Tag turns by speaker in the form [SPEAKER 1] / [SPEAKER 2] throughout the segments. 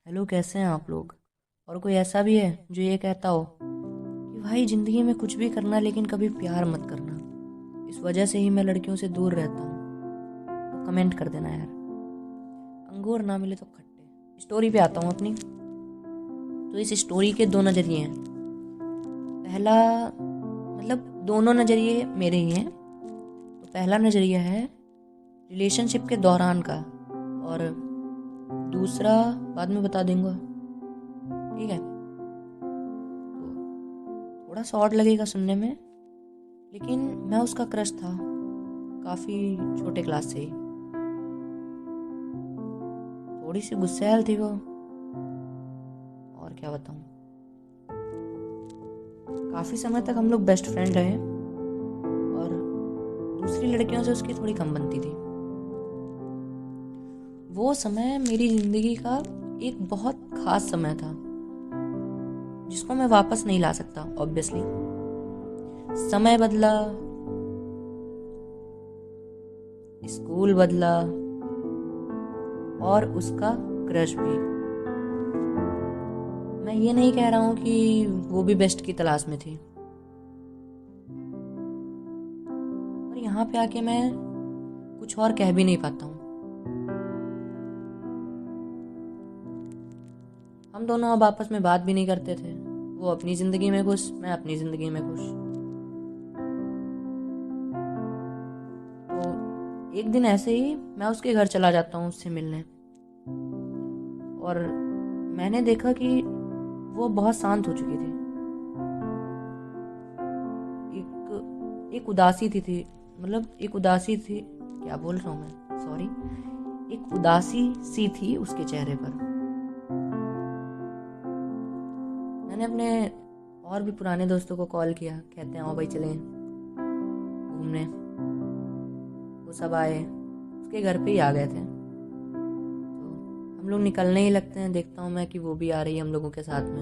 [SPEAKER 1] Hello, कैसे हैं आप लोग। और कोई ऐसा भी है जो ये कहता हो कि भाई ज़िंदगी में कुछ भी करना लेकिन कभी प्यार मत करना। इस वजह से ही मैं लड़कियों से दूर रहता हूँ। तो कमेंट कर देना यार। अंगूर ना मिले तो खट्टे। स्टोरी पे आता हूँ अपनी। तो इस स्टोरी के दो नज़रिए हैं। पहला मतलब दोनों नज़रिए मेरे ही हैं। तो पहला नज़रिया है रिलेशनशिप के दौरान का, और दूसरा बाद में बता दूंगा। ठीक है। तो थोड़ा शॉर्ट लगेगा सुनने में, लेकिन मैं उसका क्रश था काफ़ी छोटे क्लास से ही। थोड़ी सी गुस्सैल थी वो, और क्या बताऊँ। काफ़ी समय तक हम लोग बेस्ट फ्रेंड रहे, और दूसरी लड़कियों से उसकी थोड़ी कम बनती थी। वो समय मेरी ज़िंदगी का एक बहुत ख़ास समय था, जिसको मैं वापस नहीं ला सकता ऑब्वियसली। समय बदला, स्कूल बदला, और उसका क्रश भी। मैं ये नहीं कह रहा हूँ कि वो भी बेस्ट की तलाश में थी। और यहाँ पे आके मैं कुछ और कह भी नहीं पाता हूँ। हम दोनों अब आपस में बात भी नहीं करते थे। वो अपनी ज़िंदगी में खुश, मैं अपनी ज़िंदगी में खुश। तो एक दिन ऐसे ही मैं उसके घर चला जाता हूँ उससे मिलने, और मैंने देखा कि वो बहुत शांत हो चुकी थी। एक उदासी थी मतलब एक उदासी थी। क्या बोल रहा हूँ मैं, सॉरी। एक उदासी सी थी उसके चेहरे पर। मैंने अपने और भी पुराने दोस्तों को कॉल किया, कहते हैं आओ भाई चलें घूमने। वो सब आए, उसके घर पे ही आ गए थे। तो हम लोग निकलने ही लगते हैं, देखता हूँ मैं कि वो भी आ रही है हम लोगों के साथ में।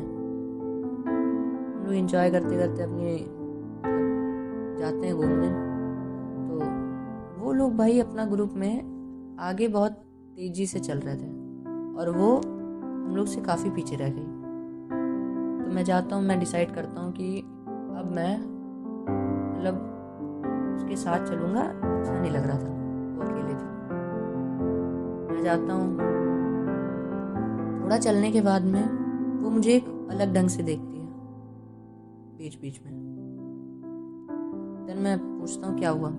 [SPEAKER 1] हम लोग इंजॉय करते करते अपनी जाते हैं घूमने। तो वो लोग भाई अपना ग्रुप में आगे बहुत तेजी से चल रहे थे, और वो हम लोग से काफ़ी पीछे रह गई। तो मैं जाता हूँ, मैं डिसाइड करता हूँ कि अब मैं मतलब उसके साथ चलूँगा। अच्छा नहीं लग रहा था, वो अकेले थी। मैं जाता हूँ, थोड़ा चलने के बाद में वो मुझे एक अलग ढंग से देखती है बीच बीच में। देन मैं पूछता हूँ क्या हुआ।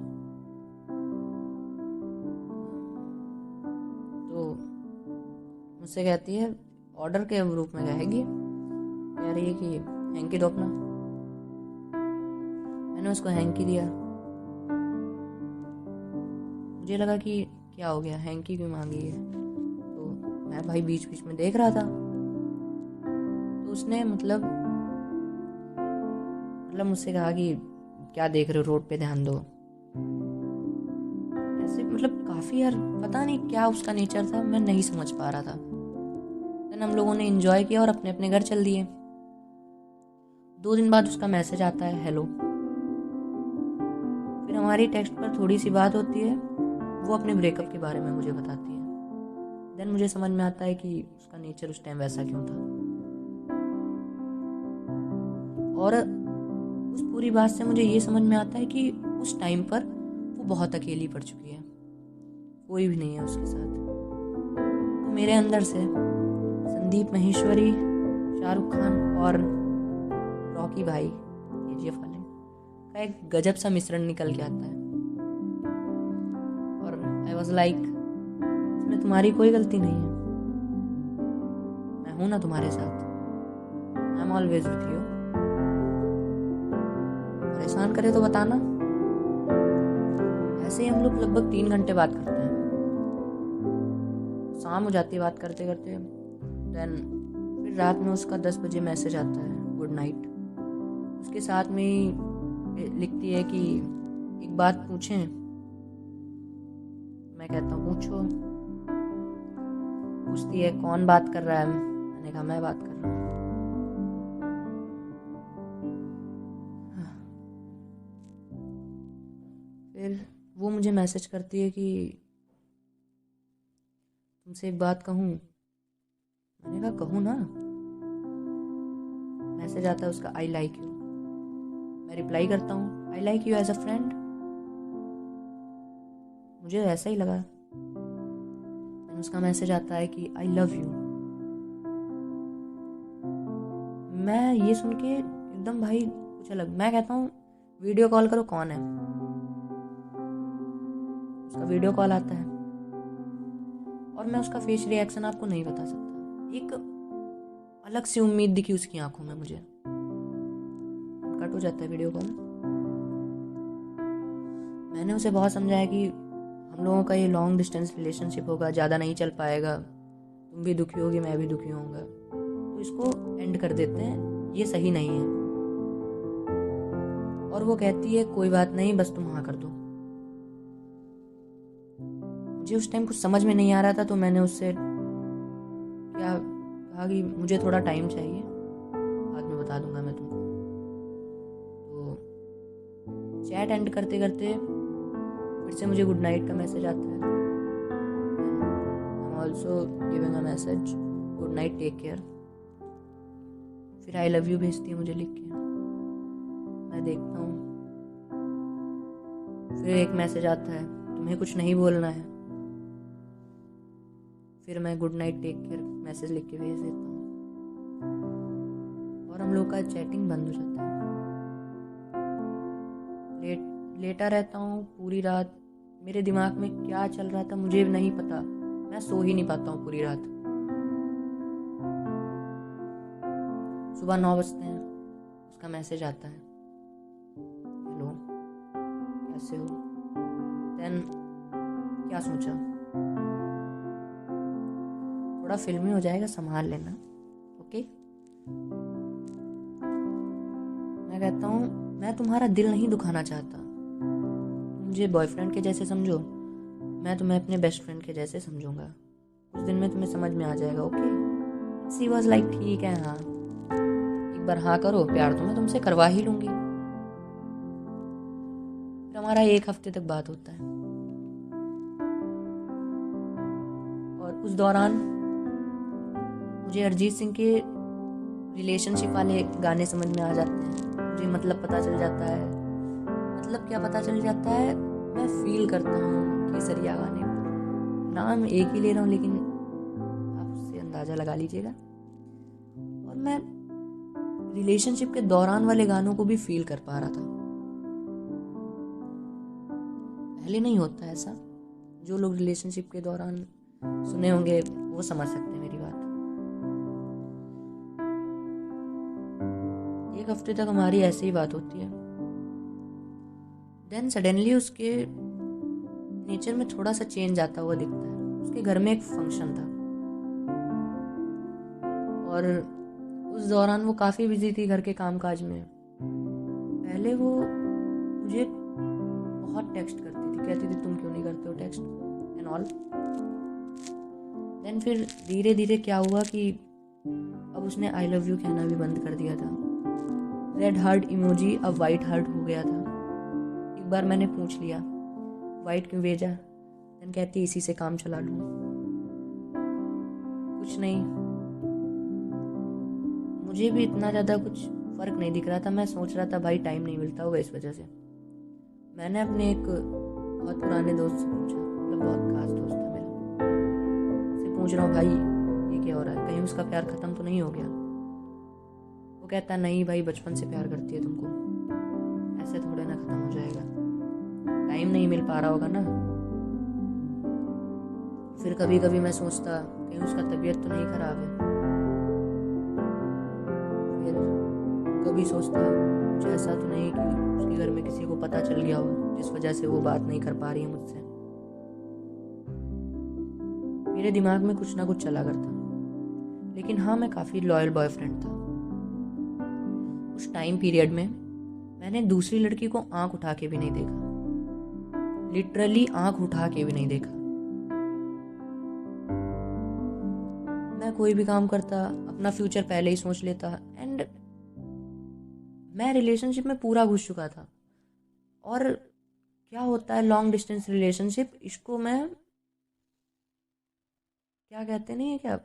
[SPEAKER 1] तो मुझसे कहती है ऑर्डर के रूप में कहेगी, कह रही है कि हैंकी दो अपना। मैंने उसको हैंकी दिया। मुझे लगा कि क्या हो गया, हैंकी क्यों मांगी है। तो मैं भाई बीच बीच में देख रहा था। तो उसने मतलब मुझसे कहा कि क्या देख रहे हो, रोड पे ध्यान दो। ऐसे मतलब काफ़ी यार, पता नहीं क्या उसका नेचर था, मैं नहीं समझ पा रहा था। देन हम लोगों ने एंजॉय किया और अपने अपने घर चल दिए। 2 दिन बाद उसका मैसेज आता है, हेलो। फिर हमारी टेक्स्ट पर थोड़ी सी बात होती है। वो अपने ब्रेकअप के बारे में मुझे बताती है। देन मुझे समझ में आता है कि उसका नेचर उस टाइम वैसा क्यों था। और उस पूरी बात से मुझे ये समझ में आता है कि उस टाइम पर वो बहुत अकेली पड़ चुकी है, कोई भी नहीं है उसके साथ। तो मेरे अंदर से संदीप माहेश्वरी, शाहरुख खान और रॉकी भाई केजीएफ वाले का एक गजब सा मिश्रण निकल के आता है। और आई वॉज लाइक, इसमें तुम्हारी कोई गलती नहीं है, मैं हूं ना तुम्हारे साथ। I am always with you. परेशान करे तो बताना। ऐसे ही हम लोग लगभग 3 घंटे बात करते हैं। शाम हो जाती है बात करते करते। देन फिर रात में उसका 10 बजे मैसेज आता है, गुड नाइट। उसके साथ में ही लिखती है कि एक बात पूछें। मैं कहता हूँ पूछो। पूछती है कौन बात कर रहा है, मैंने कहा मैं बात कर रहा हूँ। फिर वो मुझे मैसेज करती है कि तुमसे एक बात कहूँ। मैंने कहा कहूँ ना। मैसेज आता है उसका, आई लाइक यू। मैं रिप्लाई करता हूँ, I like you as a friend. मुझे ऐसा ही लगा। मैंने उसका मैसेज आता है कि आई लव यू। मैं ये सुन के एकदम भाई कुछ अलग। मैं कहता हूँ वीडियो कॉल करो, कौन है। उसका वीडियो कॉल आता है और मैं उसका फेस रिएक्शन आपको नहीं बता सकता। एक अलग सी उम्मीद दिखी उसकी आंखों में मुझे। कट हो जाता है वीडियो कॉल। मैंने उसे बहुत समझाया कि हम लोगों का ये लॉन्ग डिस्टेंस रिलेशनशिप होगा, ज़्यादा नहीं चल पाएगा, तुम भी दुखी होगी, मैं भी दुखी होऊंगा, तो इसको एंड कर देते हैं, ये सही नहीं है। और वो कहती है कोई बात नहीं, बस तुम हाँ कर दो। मुझे उस टाइम कुछ समझ में नहीं आ रहा था, तो मैंने उससे क्या कहा कि मुझे थोड़ा टाइम चाहिए, बाद में बता दूंगा मैं तुमको। तो चैट एंड करते करते फिर से मुझे गुड नाइट का मैसेज आता है। I am also giving a message, good night, take care. फिर आई लव यू भेजती है मुझे लिख के। मैं देखता हूँ, फिर एक मैसेज आता है, तुम्हें कुछ नहीं बोलना है। फिर मैं good night take care message लिख के भेज देता हूँ और हम लोग का चैटिंग बंद हो जाता है। लेटा रहता हूँ पूरी रात। मेरे दिमाग में क्या चल रहा था मुझे नहीं पता। मैं सो ही नहीं पाता हूँ पूरी रात। सुबह 9 बजते हैं, उसका मैसेज आता है, हेलो कैसे हो। देन क्या सोचा, थोड़ा फिल्मी हो जाएगा, संभाल लेना, ओके। मैं कहता हूँ मैं तुम्हारा दिल नहीं दुखाना चाहता, तुम मुझे बॉयफ्रेंड के जैसे समझो, मैं तुम्हें अपने बेस्ट फ्रेंड के जैसे समझूंगा, कुछ दिन में तुम्हें समझ में आ जाएगा, ओके। सी वॉज लाइक ठीक है, हाँ एक बार हाँ करो, प्यार तो मैं तुमसे करवा ही लूंगी। फिर हमारा 1 हफ्ते तक बात होता है और उस दौरान मुझे अरिजीत सिंह के रिलेशनशिप वाले गाने समझ में आ जाते हैं। मुझे मतलब पता चल जाता है, मतलब क्या पता चल जाता है, मैं फील करता हूँ केसरिया गाने को। नाम एक ही ले रहा हूँ लेकिन आप उससे अंदाज़ा लगा लीजिएगा। और मैं रिलेशनशिप के दौरान वाले गानों को भी फील कर पा रहा था। पहले नहीं होता ऐसा। जो लोग रिलेशनशिप के दौरान सुने होंगे वो समझ सकते हैं मेरी बात। 1 हफ्ते तक हमारी ऐसे ही बात होती है। देन सडनली उसके नेचर में थोड़ा सा चेंज आता हुआ दिखता है। उसके घर में एक फंक्शन था और उस दौरान वो काफ़ी बिजी थी घर के कामकाज में। पहले वो मुझे बहुत टेक्स्ट करती थी, कहती थी तुम क्यों नहीं करते हो टेक्स्ट एंड ऑल। देन फिर धीरे धीरे क्या हुआ कि अब उसने आई लव यू कहना भी बंद कर दिया था। रेड हार्ट इमोजी अब वाइट हार्ट हो गया था। एक बार मैंने पूछ लिया वाइट क्यों भेजा, देन कहती इसी से काम चला लूँ। कुछ नहीं, मुझे भी इतना ज़्यादा कुछ फ़र्क नहीं दिख रहा था। मैं सोच रहा था भाई टाइम नहीं मिलता होगा इस वजह से। मैंने अपने एक बहुत पुराने दोस्त से पूछा, मतलब बहुत खास दोस्त था मेरा, से पूछ रहा हूँ भाई ये क्या हो रहा है, कहीं उसका प्यार ख़त्म तो नहीं हो गया। वो कहता नहीं भाई बचपन से प्यार करती है तुमको, ऐसे थोड़े ना ख़त्म हो जाएगा, टाइम नहीं मिल पा रहा होगा ना। फिर कभी कभी मैं सोचता कहीं उसका तबीयत तो नहीं खराब है। फिर कभी सोचता कुछ ऐसा तो नहीं कि उसके घर में किसी को पता चल गया हो जिस वजह से वो बात नहीं कर पा रही है मुझसे। मेरे दिमाग में कुछ ना कुछ चला करता। लेकिन हाँ, मैं काफ़ी लॉयल बॉयफ्रेंड था। उस टाइम पीरियड में मैंने दूसरी लड़की को आंख उठा के भी नहीं देखा, लिटरली आंख उठा के भी नहीं देखा। मैं कोई भी काम करता अपना फ्यूचर पहले ही सोच लेता एंड मैं रिलेशनशिप में पूरा घुस चुका था। और क्या होता है लॉन्ग डिस्टेंस रिलेशनशिप, इसको मैं क्या कहते नहीं है क्या,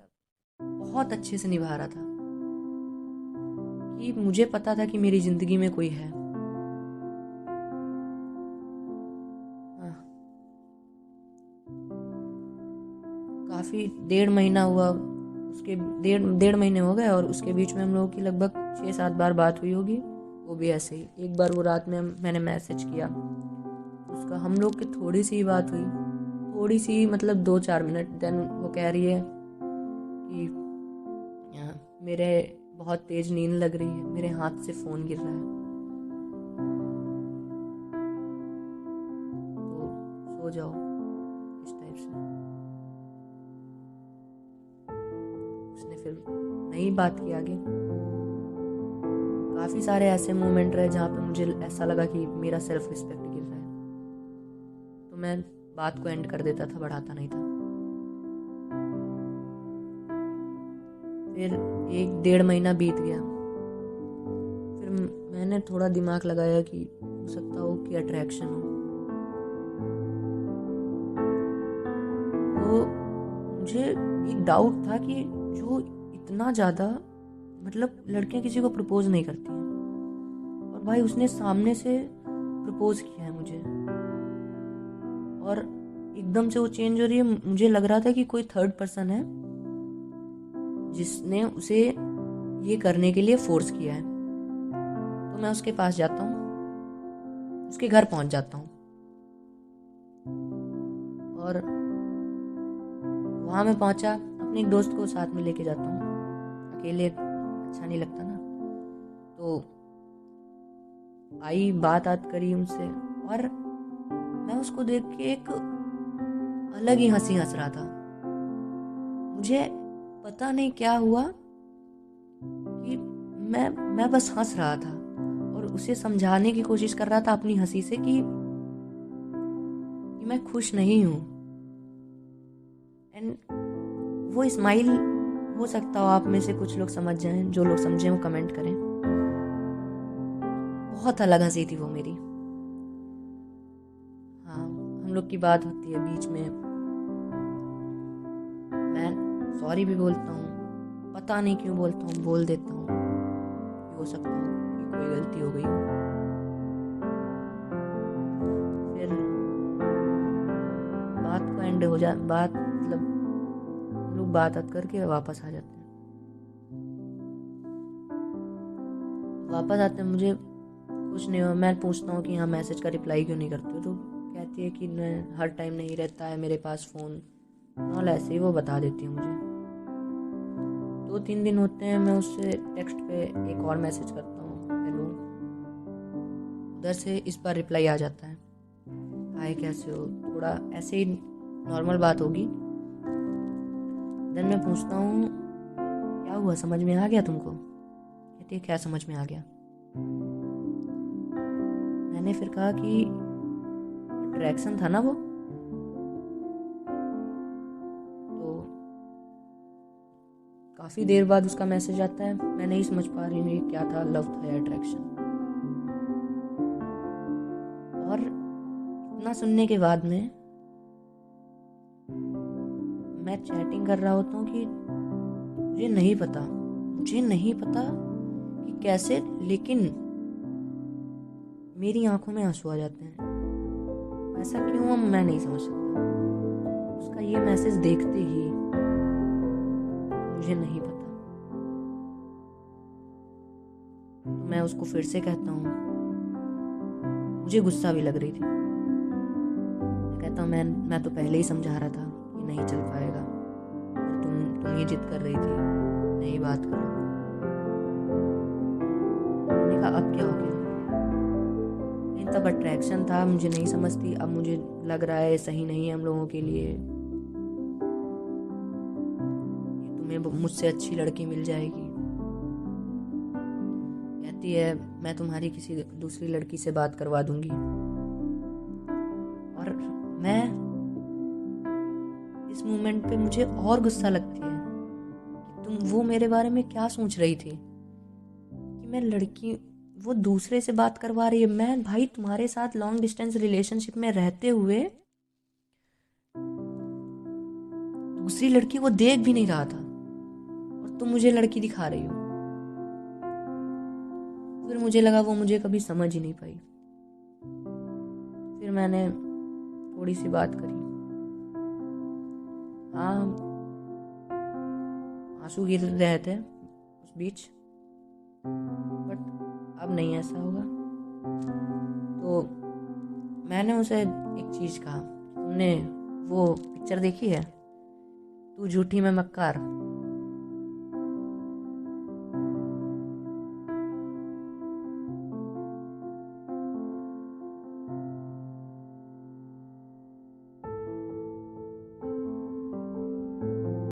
[SPEAKER 1] बहुत अच्छे से निभा रहा था कि मुझे पता था कि मेरी जिंदगी में कोई है। हाँ, काफी 1.5 महीना हुआ, उसके 1.5 महीने हो गए और उसके बीच में हम लोगों की लगभग 6-7 बार बात हुई होगी। वो भी ऐसे ही, एक बार वो रात में मैंने मैसेज किया, उसका हम लोग की थोड़ी सी ही बात हुई, थोड़ी सी मतलब 2-4 मिनट। देन वो कह रही है कि मेरे बहुत तेज नींद लग रही है, मेरे हाथ से फोन गिर रहा है, तो सो जाओ, इस टाइप से। उसने फिर नहीं बात की आगे। काफी सारे ऐसे मोमेंट रहे जहाँ पे मुझे ऐसा लगा कि मेरा सेल्फ रिस्पेक्ट गिर रहा है, तो मैं बात को एंड कर देता था, बढ़ाता नहीं था। फिर 1-1.5 महीना बीत गया। फिर मैंने थोड़ा दिमाग लगाया कि हो सकता हो कि अट्रैक्शन हो। तो मुझे एक डाउट था कि जो इतना ज़्यादा, मतलब लड़कियां किसी को प्रपोज नहीं करती हैं, और भाई उसने सामने से प्रपोज किया है मुझे, और एकदम से वो चेंज हो रही है। मुझे लग रहा था कि कोई थर्ड पर्सन है जिसने उसे ये करने के लिए फोर्स किया है। तो मैं उसके पास जाता हूँ, उसके घर पहुंच जाता हूँ, और वहां मैं पहुंचा, अपने एक दोस्त को साथ में लेके जाता हूँ, अकेले अच्छा नहीं लगता ना। तो आई, बात करी उनसे, और मैं उसको देख के एक अलग ही हंसी हंस रहा था। मुझे पता नहीं क्या हुआ कि मैं बस हंस रहा था और उसे समझाने की कोशिश कर रहा था अपनी हंसी से कि मैं खुश नहीं हूं। एंड वो स्माइल, हो सकता हो आप में से कुछ लोग समझ जाएं, जो लोग समझें वो कमेंट करें। बहुत अलग हंसी थी वो मेरी। हाँ, हम लोग की बात होती है, बीच में मैं सॉरी भी बोलता हूँ, पता नहीं क्यों बोलता हूँ, बोल देता हूँ कि हो सकता हो कि कोई गलती हो गई हो। फिर बात को एंड हो जा, बात मतलब हम लोग बात करके वापस आ जाते हैं। वापस आते हैं, मुझे कुछ नहीं हुआ। मैं पूछता हूँ कि हाँ मैसेज का रिप्लाई क्यों नहीं करते हो, तो कहती है कि मैं हर टाइम नहीं रहता है मेरे पास फ़ोन, और ऐसे ही वो बता देती है मुझे। 2-3 दिन होते हैं, मैं उससे टेक्स्ट पे एक और मैसेज करता हूँ, हेलो, उधर से इस बार रिप्लाई आ जाता है, हाय कैसे हो, थोड़ा ऐसे ही नॉर्मल बात होगी। देन मैं पूछता हूँ क्या हुआ, समझ में आ गया तुमको? कहती है क्या समझ में आ गया? मैंने फिर कहा कि अट्रैक्शन था ना वो। तो काफी देर बाद उसका मैसेज आता है, मैं नहीं समझ पा रही हूँ ये क्या था, लव था या अट्रैक्शन। और इतना सुनने के बाद में मैं चैटिंग कर रहा होता हूँ कि मुझे नहीं पता कि कैसे, लेकिन मेरी आंखों में आंसू आ जाते हैं। ऐसा क्यों, मैं नहीं समझ सकता। उसका ये मैसेज देखते ही मुझे नहीं पता, तो मैं उसको फिर से कहता हूँ, मुझे गुस्सा भी लग रही थी। मैं कहता हूँ मैं तो पहले ही समझा रहा था कि नहीं चल पाएगा, और तुम ये जिद कर रही थी, नहीं बात करो। मैंने कहा अब क्या हो गया? नहीं, तब अट्रैक्शन था, मुझे नहीं समझती, अब मुझे लग रहा है सही नहीं है हम लोगों के लिए, तुम्हें मुझसे अच्छी लड़की मिल जाएगी। कहती है मैं तुम्हारी किसी दूसरी लड़की से बात करवा दूंगी। और मैं इस मोमेंट पे मुझे और गुस्सा लगती है कि तुम, वो मेरे बारे में क्या सोच रही थी कि मैं लड़की, वो दूसरे से बात करवा रही है। मैं भाई तुम्हारे साथ लॉन्ग डिस्टेंस रिलेशनशिप में रहते हुए दूसरी लड़की को देख भी नहीं रहा था। अब तुम मुझे लड़की दिखा रही हो। फिर मुझे लगा वो मुझे कभी समझ ही नहीं पाई। फिर मैंने थोड़ी सी बात करी। हाँ, आंसू गिर रहे थे उस बीच, बट अब नहीं ऐसा होगा। तो मैंने उसे एक चीज कहा, तुमने वो पिक्चर देखी है, तू झूठी मैं मक्कार?